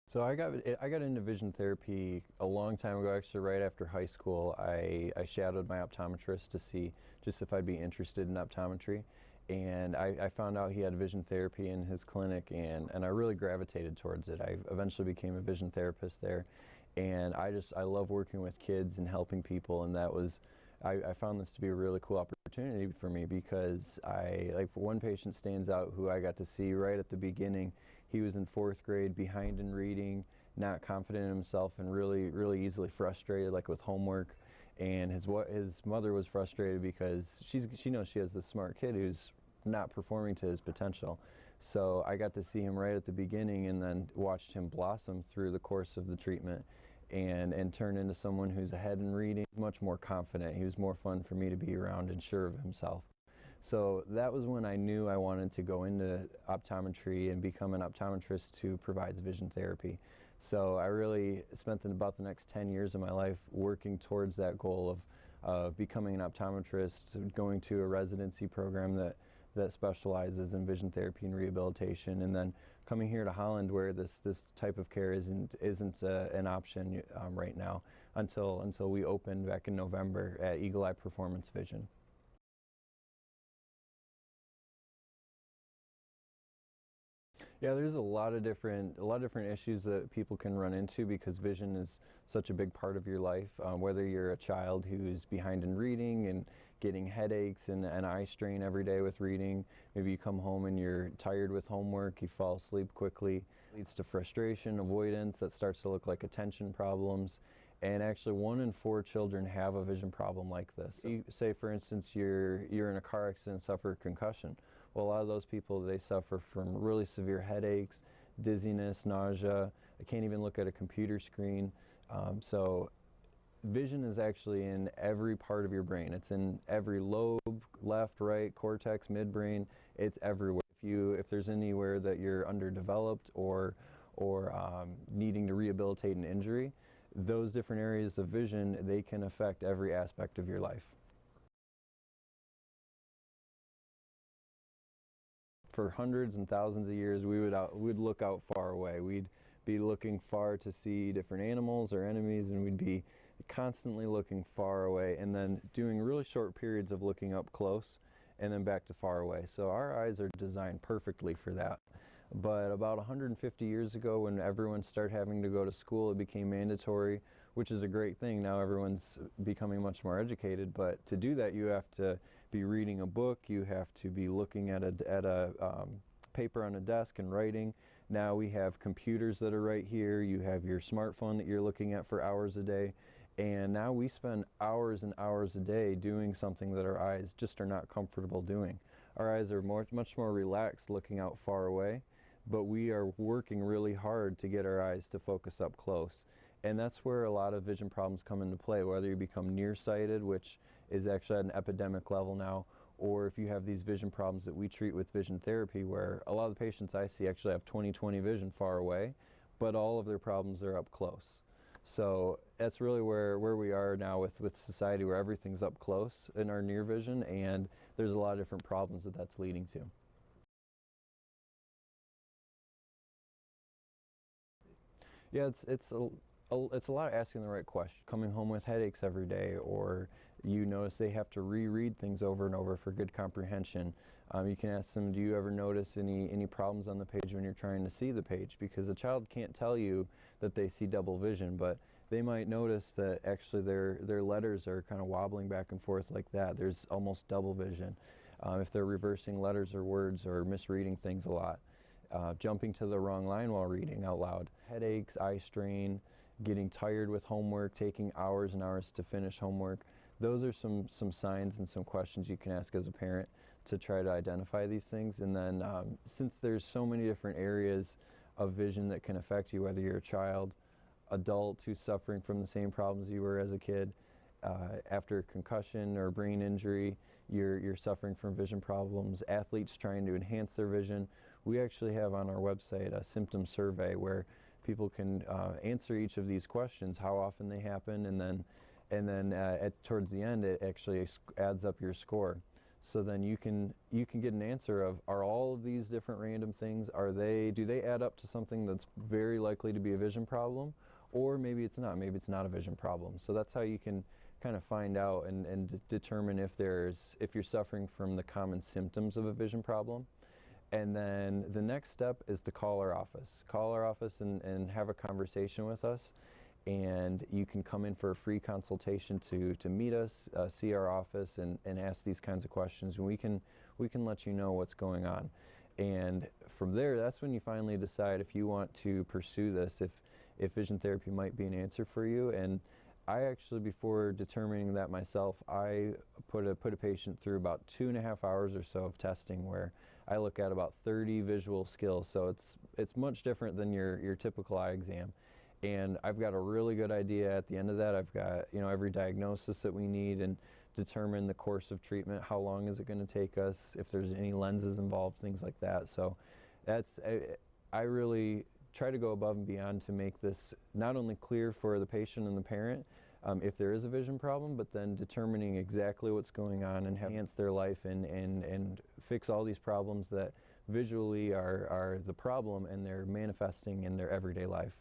So I got into vision therapy a long time ago, actually right after high school. I shadowed my optometrist to see just if I'd be interested in optometry. And I found out he had vision therapy in his clinic, and I really gravitated towards it. I eventually became a vision therapist there. And I love working with kids and helping people, and I found this to be a really cool opportunity for me because one patient stands out who I got to see right at the beginning. He was in 4th grade, behind in reading, not confident in himself, and really easily frustrated, like with homework. And his mother was frustrated because she knows she has this smart kid who's not performing to his potential. So I got to see him right at the beginning, and then watched him blossom through the course of the treatment, and turn into someone who's ahead in reading, much more confident. He was more fun for me to be around and sure of himself. So that was when I knew I wanted to go into optometry and become an optometrist who provides vision therapy. So I really spent about the next 10 years of my life working towards that goal of becoming an optometrist, going to a residency program that specializes in vision therapy and rehabilitation, and then coming here to Holland, where this type of care isn't an option right now until we opened back in November at Eagle Eye Performance Vision. Yeah, there's a lot of different issues that people can run into because vision is such a big part of your life. Whether you're a child who's behind in reading and getting headaches and eye strain every day with reading, maybe you come home and you're tired with homework, you fall asleep quickly, leads to frustration, avoidance that starts to look like attention problems. And actually, 1 in 4 children have a vision problem like this. You say, for instance, you're in a car accident and suffer a concussion. Well, a lot of those people, they suffer from really severe headaches, dizziness, nausea. I can't even look at a computer screen. So vision is actually in every part of your brain. It's in every lobe, left, right, cortex, midbrain. It's everywhere. If there's anywhere that you're underdeveloped or needing to rehabilitate an injury, those different areas of vision, they can affect every aspect of your life. For hundreds and thousands of years, we'd look out far away. We'd be looking far to see different animals or enemies, and we'd be constantly looking far away, and then doing really short periods of looking up close and then back to far away. So our eyes are designed perfectly for that. But about 150 years ago, when everyone started having to go to school, it became mandatory, which is a great thing. Now everyone's becoming much more educated, but to do that, you have to be reading a book, you have to be looking at a paper on a desk and writing. Now we have computers that are right here, you have your smartphone that you're looking at for hours a day, and now we spend hours and hours a day doing something that our eyes just are not comfortable doing. Our eyes are much more relaxed looking out far away, but we are working really hard to get our eyes to focus up close. And that's where a lot of vision problems come into play, whether you become nearsighted, which is actually at an epidemic level now, or if you have these vision problems that we treat with vision therapy, where a lot of the patients I see actually have 20/20 vision far away, but all of their problems are up close. So that's really where we are now with society, where everything's up close in our near vision, and there's a lot of different problems that's leading to. Yeah, it's a lot of asking the right question. Coming home with headaches every day, or you notice they have to reread things over and over for good comprehension. You can ask them, do you ever notice any problems on the page when you're trying to see the page? Because the child can't tell you that they see double vision, but they might notice that actually their letters are kind of wobbling back and forth like that. There's almost double vision. If they're reversing letters or words or misreading things a lot. Jumping to the wrong line while reading out loud. Headaches, eye strain, getting tired with homework, taking hours and hours to finish homework. Those are some signs and some questions you can ask as a parent to try to identify these things. And then since there's so many different areas of vision that can affect you, whether you're a child, adult who's suffering from the same problems you were as a kid, after concussion or brain injury, you're suffering from vision problems, athletes trying to enhance their vision. We actually have on our website a symptom survey where people can answer each of these questions, how often they happen, and then towards the end it actually adds up your score. So then you can get an answer of, are all of these different random things, do they add up to something that's very likely to be a vision problem, or maybe it's not a vision problem. So that's how you can kind of find out and determine if you're suffering from the common symptoms of a vision problem. And then the next step is to call our office. Call our office and have a conversation with us. And you can come in for a free consultation to meet us, see our office, and ask these kinds of questions. And we can let you know what's going on. And from there, that's when you finally decide if you want to pursue this, if vision therapy might be an answer for you. And I actually, before determining that myself, I put a patient through about 2.5 hours or so of testing, where I look at about 30 visual skills. So it's much different than your typical eye exam. And I've got a really good idea at the end of that. I've got, every diagnosis that we need, and determine the course of treatment. How long is it going to take us? If there's any lenses involved, things like that. So I really try to go above and beyond to make this not only clear for the patient and the parent, if there is a vision problem, but then determining exactly what's going on and enhance their life and fix all these problems that visually are the problem, and they're manifesting in their everyday life.